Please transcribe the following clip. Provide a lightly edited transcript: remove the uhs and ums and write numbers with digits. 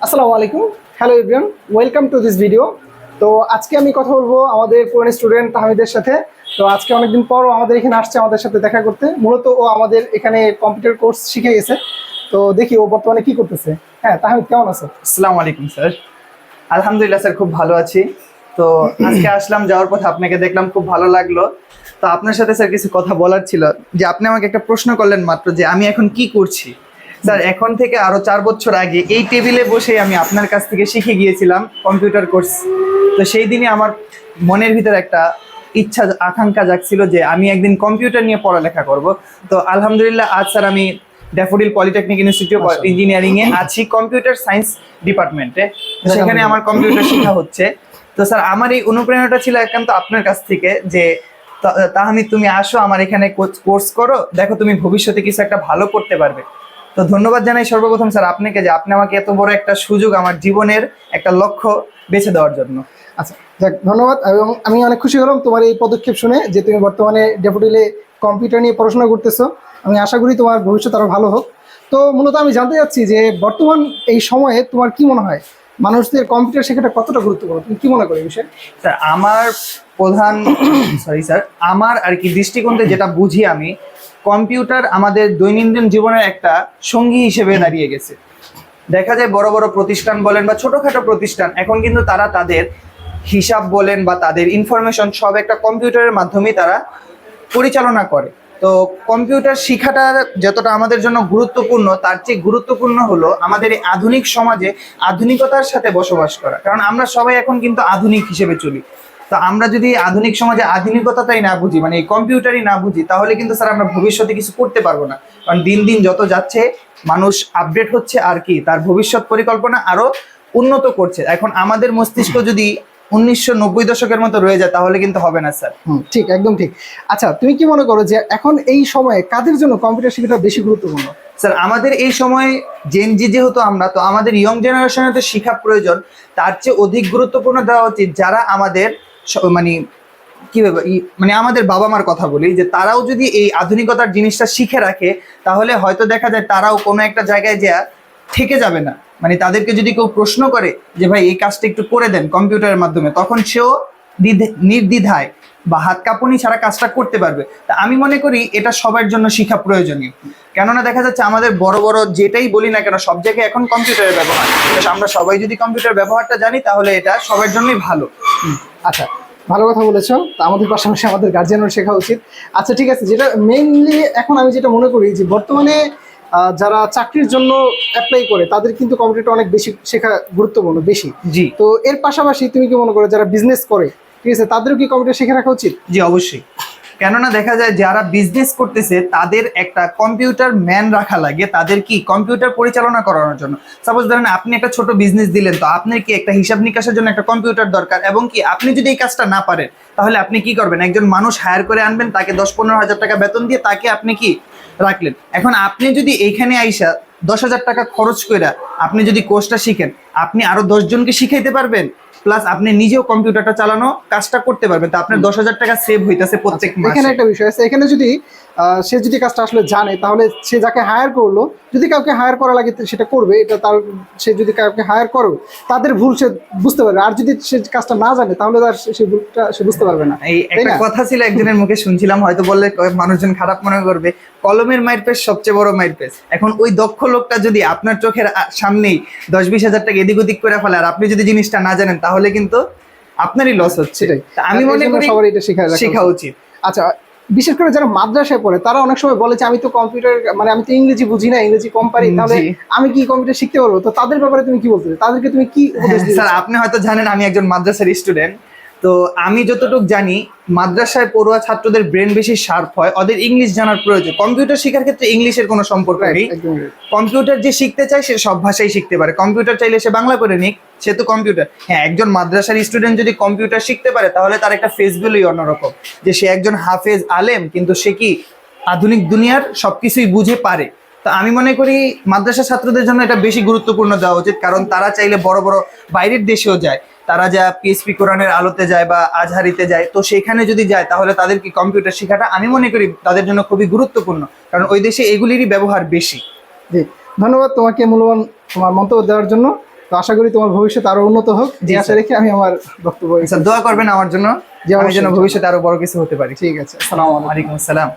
আসসালামু আলাইকুম। Hello everyone, welcome to this video. তো আজকে আমি কথা বলবো আমাদের পুরানো স্টুডেন্ট তাহমিদের সাথে। তো আজকে অনেকদিন পর আমাদের এখানে আসছে আমাদের সাথে দেখা করতে। মূলত ও আমাদের এখানে কম্পিউটার কোর্স শিখে গেছে। তো দেখি ও বর্তমানে কি করতেছে। হ্যাঁ তাহমিদ, কেমন আছো? আসসালামু আলাইকুম স্যার। আলহামদুলিল্লাহ স্যার, খুব ভালো আছি। তো আজকে আসলাম, যাওয়ার পথে আপনাকে দেখলাম, খুব ভালো লাগলো। তো আপনার সাথে স্যার কিছু কথা বলার ছিল। যে আপনি আমাকে একটা প্রশ্ন করলেন মাত্র, যে আমি এখন কি করছি। স্যার, এখন থেকে আরো 4 বছর আগে এই টেবিলে বসে আমি আপনার কাছ থেকে শিখে গিয়েছিলাম কম্পিউটার কোর্স। তো সেই দিনে আমার মনের ভিতরে একটা ইচ্ছা আকাঙ্ক্ষা জাগছিল যে আমি একদিন কম্পিউটার নিয়ে পড়ালেখা করব। তো আলহামদুলিল্লাহ আজ স্যার আমি Daffodil Polytechnic Institute of Engineering এ আছি, কম্পিউটার সায়েন্স ডিপার্টমেন্টে। সেখানে আমার কম্পিউটার শেখা হচ্ছে। তো স্যার, আমার এই অনুপ্রেরণাটা ছিল একান্ত আপনার কাছ থেকে, যে তাহমিদ তুমি আসো আমার এখানে কোর্স করো, দেখো তুমি ভবিষ্যতে কিছু একটা ভালো করতে পারবে। তো ধন্যবাদ জানাই সর্বপ্রথম স্যার আপনাকে, যে আপনি আমাকে এত বড় একটা সুযোগ, আমার জীবনের একটা লক্ষ্য বেছে দেওয়ার জন্য। আচ্ছা, যাক, ধন্যবাদ। এবং আমি অনেক খুশি হলাম তোমার এই পদক্ষেপ শুনে, যে তুমি বর্তমানে ড্যাফোডিলে কম্পিউটার নিয়ে পড়াশোনা করতেছো। আমি আশা করি তোমার ভবিষ্যৎ আরও ভালো হোক। তো মূলত আমি জানতে চাচ্ছি যে বর্তমান এই সময়ে তোমার কি মনে হয় মানুষদের কম্পিউটার শেখাটা কতটা গুরুত্বপূর্ণ, তুমি কি মনে করো এই বিষয়ে? স্যার, আমার প্রধান স্যার আমার আর কি দৃষ্টিকোণ থেকে যেটা বুঝি আমি, কম্পিউটার আমাদের দৈনন্দিন জীবনের একটা সঙ্গী হিসেবে দাঁড়িয়ে গেছে। দেখা যায় বড় বড় প্রতিষ্ঠান বলেন বা ছোটখাটো প্রতিষ্ঠান, এখন কিন্তু তারা তাদের হিসাব বলেন বা তাদের ইনফরমেশন সব একটা কম্পিউটারের মাধ্যমেই তারা পরিচালনা করে। তো কম্পিউটার শিখাটা যতটা আমাদের জন্য গুরুত্বপূর্ণ, তার চেয়ে গুরুত্বপূর্ণ হলো আমাদের এই আধুনিক সমাজে আধুনিকতার সাথে বসবাস করা। কারণ আমরা সবাই এখন কিন্তু আধুনিক হিসেবে চলি। তো আমরা যদি আধুনিক সমাজে আধুনিকতাটাই না বুঝি, মানে এই কম্পিউটারই না বুঝি, তাহলে কিন্তু স্যার আমরা ভবিষ্যতে কিছু করতে পারবো না। কারণ দিন দিন যত যাচ্ছে মানুষ আপডেট হচ্ছে, আর কি তার ভবিষ্যৎ পরিকল্পনা আরো উন্নত করছে। এখন আমাদের মস্তিষ্ক যদি 1990 দশকের মতো রয়ে যায়, তাহলে কিন্তু হবে না স্যার। ঠিক, একদম ঠিক। আচ্ছা, তুমি কি মনে করো যে এখন এই সময়ে কাদের জন্য কম্পিউটার শেখাটা বেশি গুরুত্বপূর্ণ? স্যার, আমাদের এই সময় জেনজি যেহেতু আমরা, তো আমাদের ইয়ং জেনারেশনের তো শিক্ষা প্রয়োজন। তার চেয়ে অধিক গুরুত্বপূর্ণ দেওয়া উচিত যারা আমাদের মানে কিভাবে মানে আমাদের বাবা মার কথা বলি, যে তারাও যদি এই আধুনিকতার জিনিসটা শিখে রাখে, তাহলে হয়তো দেখা যায় তারাও কোনো একটা জায়গায় যা থেকে যাবে না। মানে তাদেরকে যদি কেউ প্রশ্ন করে যে ভাই এই কাজটা একটু করে দেন কম্পিউটারের মাধ্যমে, তখন সেও নির্দ্বিধায় বা হাত কাঁপুনি ছাড়া কাজটা করতে পারবে। তা আমি মনে করি এটা সবার জন্য শিক্ষা প্রয়োজনীয়। কেননা দেখা যাচ্ছে আমাদের বড় বড় যেটাই বলি না কেন, সব জায়গায় এখন কম্পিউটারের ব্যবহার। আমরা সবাই যদি কম্পিউটার ব্যবহারটা জানি, তাহলে এটা সবার জন্যই ভালো। আচ্ছা, ভালো কথা বলেছো। তা আমাদের পাশাপাশি আমাদের গার্জিয়ানও শেখা উচিত। আচ্ছা, ঠিক আছে। যেটা মেইনলি এখন আমি যেটা মনে করি যে বর্তমানে যারা চাকরির জন্য অ্যাপ্লাই করে তাদের কিন্তু কম্পিউটার অনেক বেশি শেখা গুরুত্বপূর্ণ বেশি। জি। তো এর পাশাপাশি তুমি কি মনে করো যারা বিজনেস করে, ঠিক আছে, তাদেরও কি কম্পিউটার শিখে রাখা উচিত? জি, অবশ্যই। কেননা দেখা যায় যারা বিজনেস করতেছে তাদের একটা কম্পিউটার ম্যান রাখা লাগে, তাদের কি কম্পিউটার পরিচালনা করানোর জন্য। সাপোজ ধরেন আপনি একটা ছোট বিজনেস দিলেন, তো আপনার কি একটা হিসাব নিকাশের জন্য একটা কম্পিউটার দরকার, এবং কি আপনি যদি এই কাজটা না পারেন, তাহলে আপনি কি করবেন? একজন মানুষ হায়ার করে আনবেন, তাকে 10-15 হাজার টাকা বেতন দিয়ে তাকে আপনি কি রাখলেন। এখন আপনি যদি এইখানে আইসা 10,000 টাকা খরচ করে আপনি যদি কোর্সটা শিখেন, আপনি আরো 10 জনকে শিখাইতে পারবেন, প্লাস আপনি নিজেও কম্পিউটারটা চালানো কাজটা করতে পারবেন। তো আপনার 10,000 টাকা সেভ হইতেছে প্রত্যেক মাসে। এখানে একটা বিষয় আছে, এখানে যদি সে যদি কাজটা আসলে জানে, তাহলে সে যাকে হায়ার করলো, যদি কাউকে হায়ার করা লাগে সেটা করবে, এটা তার, সে যদি কাউকে হায়ার করো তাদের ভুল সে বুঝতে পারবে। আর যদি সে কাজটা না জানে, তাহলে তার সেই ভুলটা সে বুঝতে পারবে না। এই একটা কথা ছিল একজনের মুখে শুনছিলাম, হয়তো বললে মানুষজন খারাপ মনে করবে, কলমের মাইর পেস সবচেয়ে বড় মাইর পেস। এখন ওই দক্ষ লোকটা যদি আপনার চোখের সামনেই 10-20 হাজার টাকা এদিক ওদিক করে ফেলে, আর আপনি যদি জিনিসটা না জানেন, তাহলে কিন্তু আপনারই লস হচ্ছে। আমি মনে করি সবার এটা শেখা উচিত। আচ্ছা, বিশেষ করে যারা মাদ্রাসায় পড়ে তারা অনেক সময় বলে যে আমি তো কম্পিউটার, মানে আমি তো ইংরেজি বুঝি না, ইংরেজি কম পারি, তাহলে আমি কি কম্পিউটার শিখতে পারবো? তো তাদের ব্যাপারে তুমি কি বলতে, তাদেরকে তুমি কি উপদেশ দিতে? স্যার, আপনি হয়তো জানেন আমি একজন মাদ্রাসার স্টুডেন্ট। তো আমি যতটুকু জানি, মাদ্রাসায় পড়ুয়া ছাত্রদের ব্রেন বেশি শার্প হয়, ওদের ইংলিশ জানার প্রয়োজন। কম্পিউটার শেখার ক্ষেত্রে ইংলিশের কোনো সম্পর্ক নেই। কম্পিউটার যে শিখতে চায় সে সব ভাষাই শিখতে পারে। কম্পিউটার চাইলে সে বাংলা করে নিক, সে তো কম্পিউটার। হ্যাঁ, একজন মাদ্রাসার স্টুডেন্ট যদি কম্পিউটার শিখতে পারে, তাহলে তার একটা ফেস ভ্যালুই অন্যরকম, যে সে একজন হাফেজ আলেম, কিন্তু সে কি আধুনিক দুনিয়ার সবকিছুই বুঝে পারে। তো আমি মনে করি মাদ্রাসা ছাত্রদের জন্য এটা বেশি গুরুত্বপূর্ণ দেওয়া উচিত, কারণ তারা চাইলে বড় বড় বাইরের দেশেও যায়। তারা যা পিএসপি কোরআনের আলোতে যায় বা আজহারিতে যায়, তো সেখানে যদি যায়, তাহলে তাদের কি কম্পিউটার শেখাটা আমি মনে করি তাদের জন্য খুবই গুরুত্বপূর্ণ, কারণ ওই দেশে এগুলিরই ব্যবহার বেশি। জি, ধন্যবাদ তোমাকে মূল্যবান তোমার মন্তব্য দেওয়ার জন্য। তো তো আশা করি তোমার ভবিষ্যৎ আরো উন্নত হোক, যে আশা রেখে আমি আমার বক্তব্য স্যার দোয়া করবেন আমার জন্য, জি, আমি অবশ্যই। যেন ভবিষ্যতে আরো বড় কিছু হতে পারি। ঠিক আছে, আসসালামু আলাইকুম। ওয়ালাইকুম আসসালাম।